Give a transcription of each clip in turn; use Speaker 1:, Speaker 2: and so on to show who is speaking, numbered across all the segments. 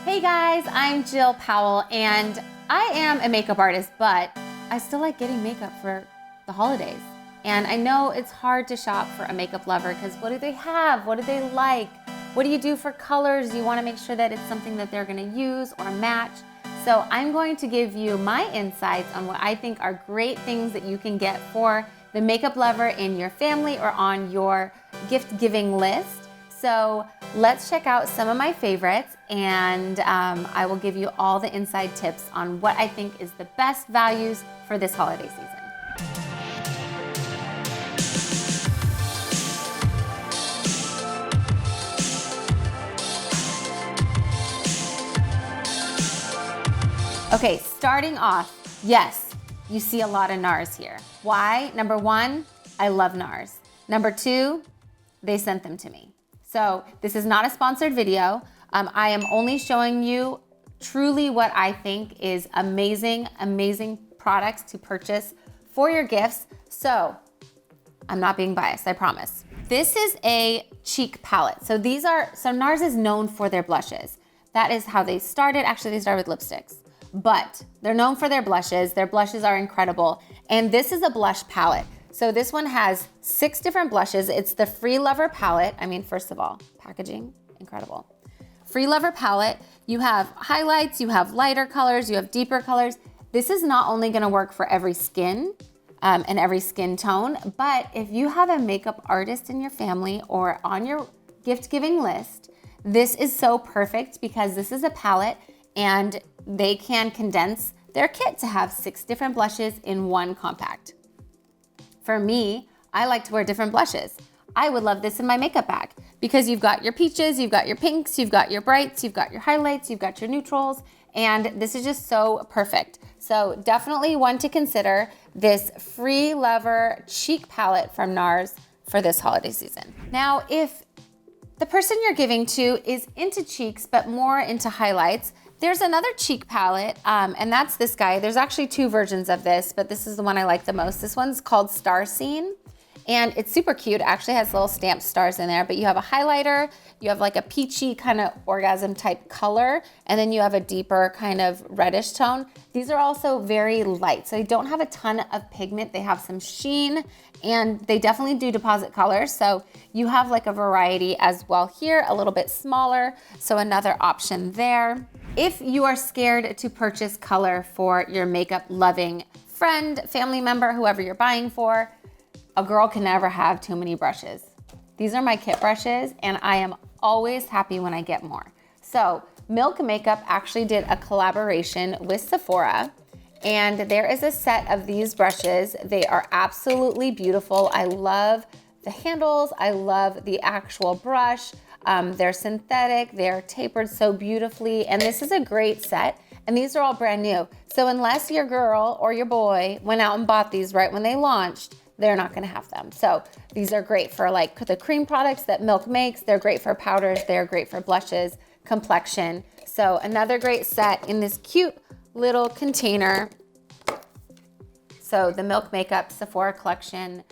Speaker 1: Hey guys, I'm Jill Powell and I am a makeup artist, but I still like getting makeup for the holidays. And I know it's hard to shop for a makeup lover because what do they have? What do they like? What do you do for colors? You want to make sure that it's something that they're going to use or match. So I'm going to give you my insights on what I think are great things that you can get for the makeup lover in your family or on your gift giving list. So let's check out some of my favorites, and I will give you all the inside tips on what I think is the best values for this holiday season. Okay, starting off, yes, you see a lot of NARS here. Why? Number one, I love NARS. Number two, they sent them to me. So this is not a sponsored video. I am only showing you truly what I think is amazing, amazing products to purchase for your gifts. So I'm not being biased, I promise. This is a cheek palette. So NARS is known for their blushes. That is how they started. Actually, they started with lipsticks, but they're known for their blushes. Their blushes are incredible. And this is a blush palette. So this one has 6 different blushes. It's the Free Lover palette. I mean, first of all, packaging, incredible. Free Lover palette. You have highlights, you have lighter colors, you have deeper colors. This is not only gonna work for every skin and every skin tone, but if you have a makeup artist in your family or on your gift giving list, this is so perfect because this is a palette and they can condense their kit to have 6 different blushes in one compact. For me, I like to wear different blushes. I would love this in my makeup bag because you've got your peaches, you've got your pinks, you've got your brights, you've got your highlights, you've got your neutrals, and this is just so perfect. So definitely one to consider, this Free Lover cheek palette from NARS for this holiday season. Now, if the person you're giving to is into cheeks but more into highlights, there's another cheek palette, and that's this guy. There's actually 2 versions of this, but this is the one I like the most. This one's called Star Scene, and it's super cute. It actually has little stamped stars in there, but you have a highlighter, you have like a peachy kind of orgasm type color, and then you have a deeper kind of reddish tone. These are also very light, so they don't have a ton of pigment. They have some sheen, and they definitely do deposit colors. So you have like a variety as well here, a little bit smaller, so another option there. If you are scared to purchase color for your makeup loving friend, family member, whoever you're buying for, a girl can never have too many brushes. These are my kit brushes and I am always happy when I get more. So Milk Makeup actually did a collaboration with Sephora, and there is a set of these brushes. They are absolutely beautiful. I love the handles. I love the actual brush. They're synthetic, they're tapered so beautifully, and this is a great set, and these are all brand new. So unless your girl or your boy went out and bought these right when they launched, they're not gonna have them. So these are great for like the cream products that Milk makes. They're great for powders, they're great for blushes, complexion. So another great set in this cute little container. So the Milk Makeup Sephora collection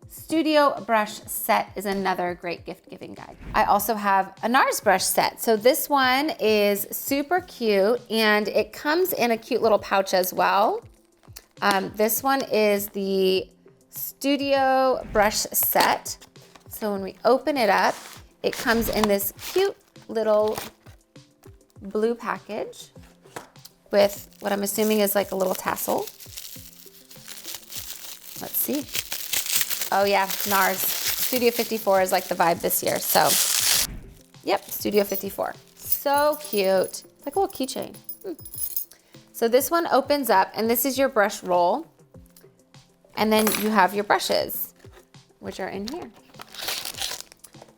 Speaker 1: Studio brush set is another great gift giving guide. I also have a NARS brush set. So this one is super cute and it comes in a cute little pouch as well. This one is the Studio brush set. So when we open it up, it comes in this cute little blue package with what I'm assuming is like a little tassel. Let's see. Oh yeah, NARS. Studio 54 is like the vibe this year. So, yep, Studio 54. So cute. It's like a little keychain. So this one opens up, and this is your brush roll. And then you have your brushes, which are in here.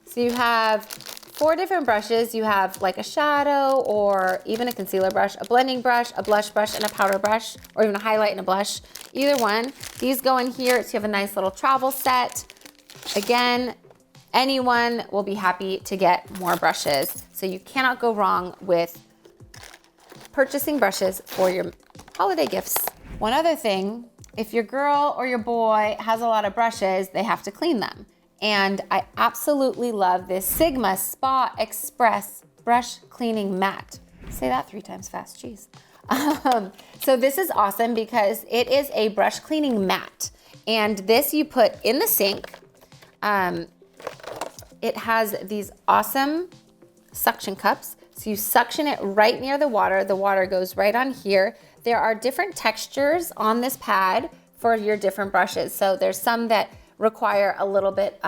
Speaker 1: So you have 4 different brushes. You have like a shadow or even a concealer brush, a blending brush, a blush brush, and a powder brush, or even a highlight and a blush. Either one. These go in here, so you have a nice little travel set. Again, anyone will be happy to get more brushes. So you cannot go wrong with purchasing brushes for your holiday gifts. One other thing, if your girl or your boy has a lot of brushes, they have to clean them. And I absolutely love this Sigma Spa Express brush cleaning mat. Say that 3 times fast, geez. So this is awesome because it is a brush cleaning mat. And this you put in the sink. It has these awesome suction cups. So you suction it right near the water. The water goes right on here. There are different textures on this pad for your different brushes. So there's some that require a little bit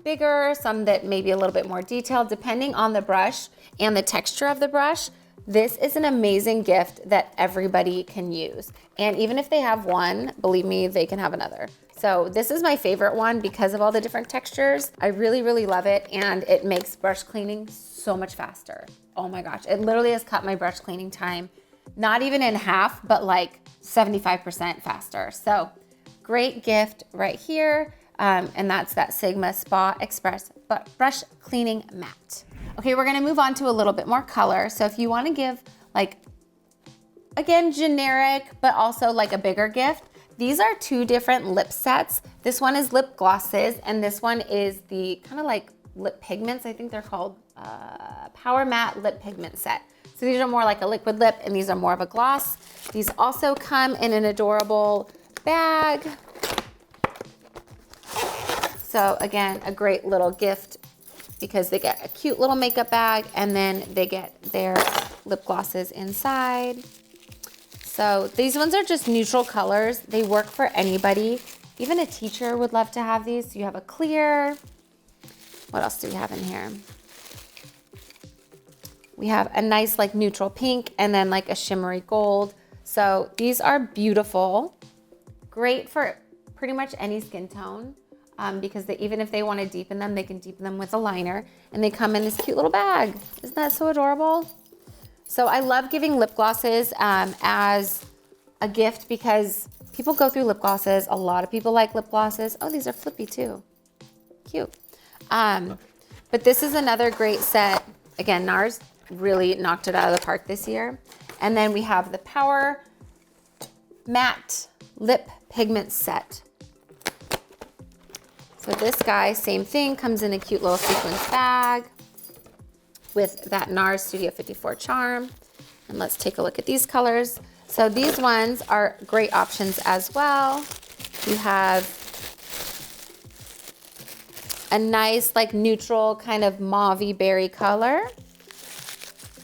Speaker 1: bigger, some that may be a little bit more detailed, depending on the brush and the texture of the brush. This is an amazing gift that everybody can use. And even if they have one, believe me, they can have another. So this is my favorite one because of all the different textures. I really, really love it. And it makes brush cleaning so much faster. Oh my gosh, it literally has cut my brush cleaning time, not even in half, but like 75% faster. So great gift right here. And that's that Sigma Spa Express brush cleaning mat. Okay, we're gonna move on to a little bit more color. So if you wanna give like, again, generic, but also like a bigger gift, these are 2 different lip sets. This one is lip glosses, and this one is the kind of like lip pigments. I think they're called Power Matte Lip Pigment Set. So these are more like a liquid lip, and these are more of a gloss. These also come in an adorable bag. So again, a great little gift because they get a cute little makeup bag and then they get their lip glosses inside. So these ones are just neutral colors. They work for anybody. Even a teacher would love to have these. So you have a clear. What else do we have in here? We have a nice like neutral pink and then like a shimmery gold. So these are beautiful. Great for pretty much any skin tone. Because even if they want to deepen them, they can deepen them with a liner. And they come in this cute little bag. Isn't that so adorable? So I love giving lip glosses as a gift because people go through lip glosses. A lot of people like lip glosses. Oh, these are flippy too. Cute. But this is another great set. Again, NARS really knocked it out of the park this year. And then we have the Power Matte Lip Pigment Set. So this guy, same thing, comes in a cute little sequins bag with that NARS Studio 54 charm. And let's take a look at these colors. So these ones are great options as well. You have a nice like neutral kind of mauve-y berry color.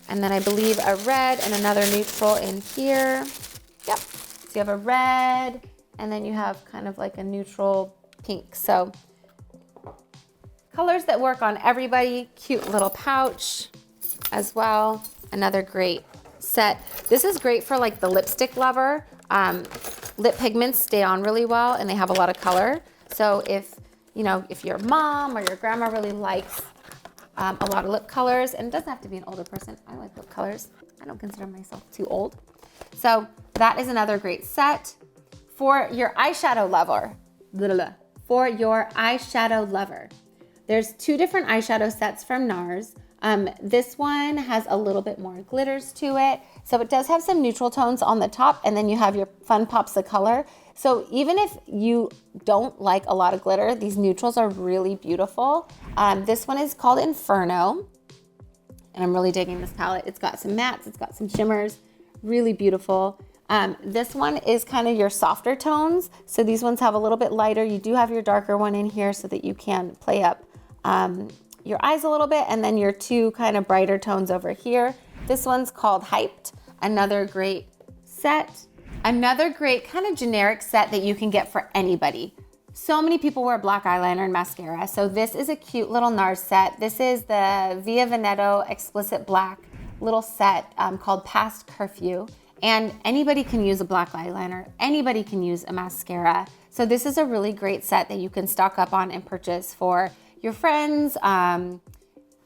Speaker 1: And then I believe a red and another neutral in here. Yep, so you have a red and then you have kind of like a neutral pink. So colors that work on everybody. Cute little pouch as well. Another great set. This is great for like the lipstick lover. Lip pigments stay on really well and they have a lot of color. So if your mom or your grandma really likes a lot of lip colors, and it doesn't have to be an older person. I like lip colors. I don't consider myself too old. So that is another great set for your eyeshadow lover. For your eyeshadow lover. There's 2 different eyeshadow sets from NARS. This one has a little bit more glitters to it. So it does have some neutral tones on the top, and then you have your fun pops of color. So even if you don't like a lot of glitter, these neutrals are really beautiful. This one is called Inferno, and I'm really digging this palette. It's got some mattes, it's got some shimmers, really beautiful. This one is kind of your softer tones. So these ones have a little bit lighter. You do have your darker one in here so that you can play up your eyes a little bit, and then your 2 kind of brighter tones over here. This one's called Hyped, another great set. Another great kind of generic set that you can get for anybody. So many people wear black eyeliner and mascara, so this is a cute little NARS set. This is the Via Veneto Explicit Black little set called Past Curfew. And anybody can use a black eyeliner, anybody can use a mascara. So this is a really great set that you can stock up on and purchase for your friends.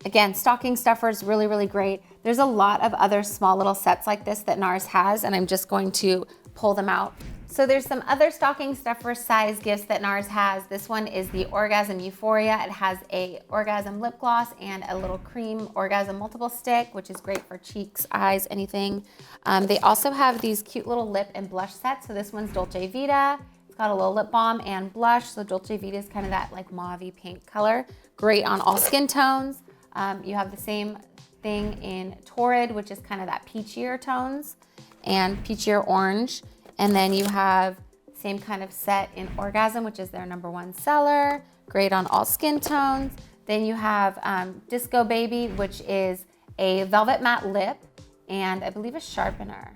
Speaker 1: Again, stocking stuffers, really, really great. There's a lot of other small little sets like this that NARS has, and I'm just going to pull them out. So there's some other stocking stuffer size gifts that NARS has. This one is the Orgasm Euphoria. It has a Orgasm lip gloss and a little cream Orgasm multiple stick, which is great for cheeks, eyes, anything. They also have these cute little lip and blush sets. So this one's Dolce Vita. It's got a little lip balm and blush. So Dolce Vita is kind of that like mauve pink color. Great on all skin tones. You have the same thing in Torrid, which is kind of that peachier tones, and peachier orange. And then you have same kind of set in Orgasm, which is their #1 seller, great on all skin tones. Then you have Disco Baby, which is a velvet matte lip and I believe a sharpener.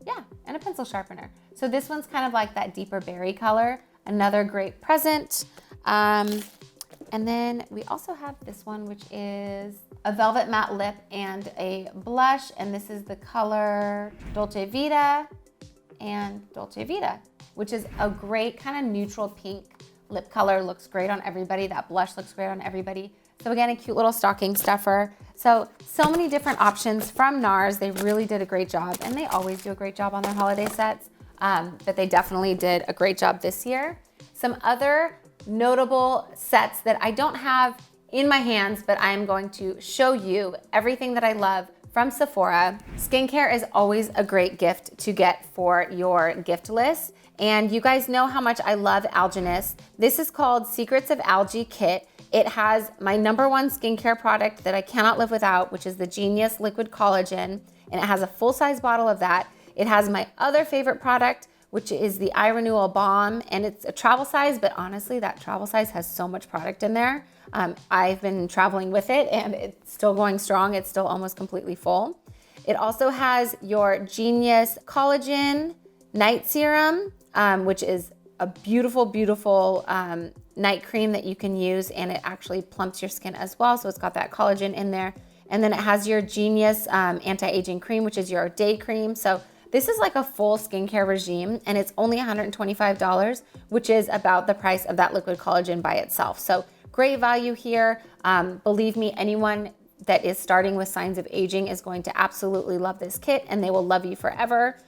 Speaker 1: Yeah, and a pencil sharpener. So this one's kind of like that deeper berry color, another great present. And then we also have this one, which is a velvet matte lip and a blush, and this is the color Dolce Vita and Dolce Vita, which is a great kind of neutral pink lip color. Looks great on everybody. That blush looks great on everybody. So again, a cute little stocking stuffer. So many different options from NARS. They really did a great job, and they always do a great job on their holiday sets, but they definitely did a great job this year. Some other notable sets that I don't have in my hands, but I am going to show you everything that I love from Sephora. Skincare is always a great gift to get for your gift list. And you guys know how much I love Algenist. This is called Secrets of Algae Kit. It has my #1 skincare product that I cannot live without, which is the Genius Liquid Collagen. And it has a full-size bottle of that. It has my other favorite product, which is the Eye Renewal Balm, and it's a travel size, but honestly, that travel size has so much product in there. I've been traveling with it, and it's still going strong. It's still almost completely full. It also has your Genius Collagen Night Serum, which is a beautiful, beautiful night cream that you can use, and it actually plumps your skin as well, so it's got that collagen in there. And then it has your Genius Anti-Aging Cream, which is your day cream. So this is like a full skincare regime, and it's only $125, which is about the price of that liquid collagen by itself. So great value here. Believe me, anyone that is starting with signs of aging is going to absolutely love this kit, and they will love you forever,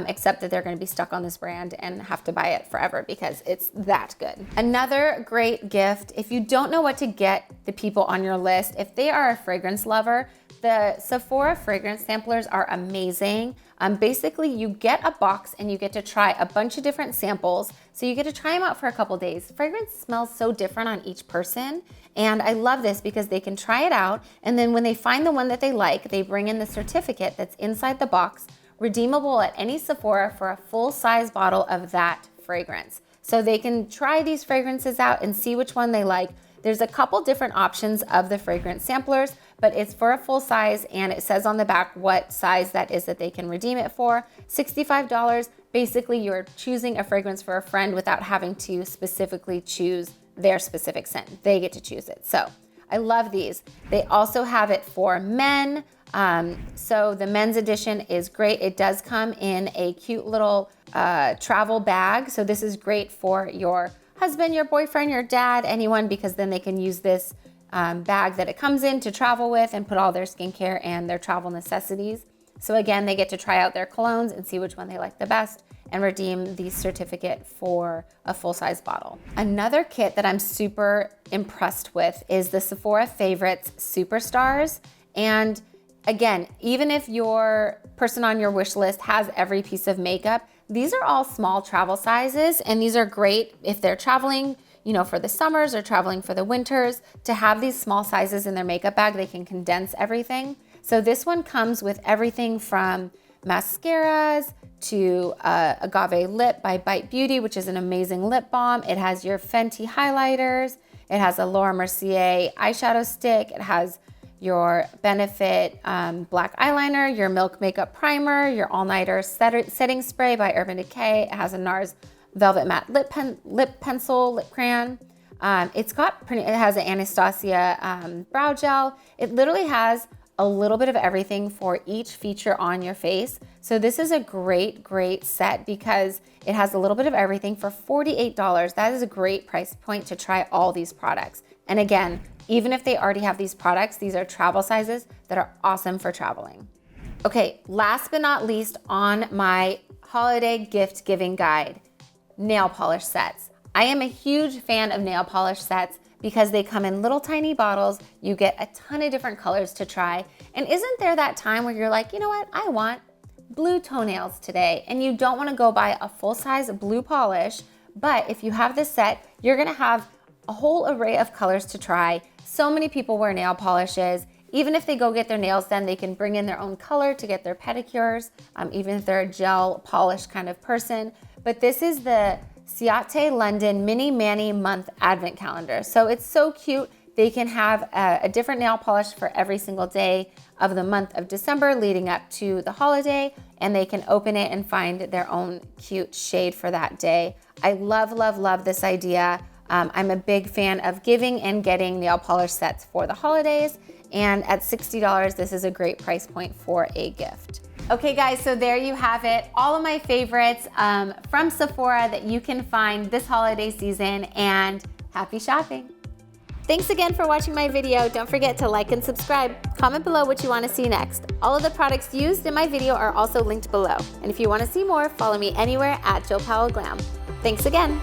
Speaker 1: except that they're going to be stuck on this brand and have to buy it forever because it's that good. Another great gift, if you don't know what to get the people on your list, if they are a fragrance lover, the Sephora fragrance samplers are amazing. Basically, you get a box and you get to try a bunch of different samples. So you get to try them out for a couple days. Fragrance smells so different on each person. And I love this because they can try it out. And then when they find the one that they like, they bring in the certificate that's inside the box, redeemable at any Sephora for a full-size bottle of that fragrance. So they can try these fragrances out and see which one they like. There's a couple different options of the fragrance samplers, but it's for a full size, and it says on the back what size that is that they can redeem it for. $65. Basically, you're choosing a fragrance for a friend without having to specifically choose their specific scent. They get to choose it. So I love these. They also have it for men. So the men's edition is great. It does come in a cute little travel bag. So this is great for your husband, your boyfriend, your dad, anyone, because then they can use this bag that it comes in to travel with and put all their skincare and their travel necessities. So again, they get to try out their colognes and see which one they like the best and redeem the certificate for a full-size bottle. Another kit that I'm super impressed with is the Sephora Favorites Superstars. And again, even if your person on your wish list has every piece of makeup, these are all small travel sizes, and these are great if they're traveling, you know, for the summers or traveling for the winters, to have these small sizes in their makeup bag. They can condense everything. So this one comes with everything from mascaras to Agave Lip by Bite Beauty, which is an amazing lip balm. It has your Fenty highlighters. It has a Laura Mercier eyeshadow stick. It has your Benefit black eyeliner, your Milk Makeup Primer, your All-Nighter setting spray by Urban Decay. It has a NARS Velvet Matte lip pencil, lip crayon. It has an Anastasia brow gel. It literally has a little bit of everything for each feature on your face. So this is a great, great set because it has a little bit of everything for $48. That is a great price point to try all these products. And again, even if they already have these products, these are travel sizes that are awesome for traveling. Okay, last but not least on my holiday gift giving guide, nail polish sets. I am a huge fan of nail polish sets because they come in little tiny bottles. You get a ton of different colors to try. And isn't there that time where you're like, you know what, I want blue toenails today, and you don't want to go buy a full-size blue polish, but if you have this set, you're gonna have a whole array of colors to try. So many people wear nail polishes. Even if they go get their nails done, they can bring in their own color to get their pedicures, even if they're a gel polish kind of person. But this is the CIATÉ London Mini Mani Month Advent Calendar. So it's so cute. They can have a different nail polish for every single day of the month of December leading up to the holiday, and they can open it and find their own cute shade for that day. I love, love, love this idea. I'm a big fan of giving and getting nail polish sets for the holidays, and at $60, this is a great price point for a gift. Okay guys, so there you have it. All of my favorites from Sephora that you can find this holiday season, and happy shopping. Thanks again for watching my video. Don't forget to like and subscribe. Comment below what you want to see next. All of the products used in my video are also linked below. And if you want to see more, follow me anywhere at Jill Powell Glam. Thanks again.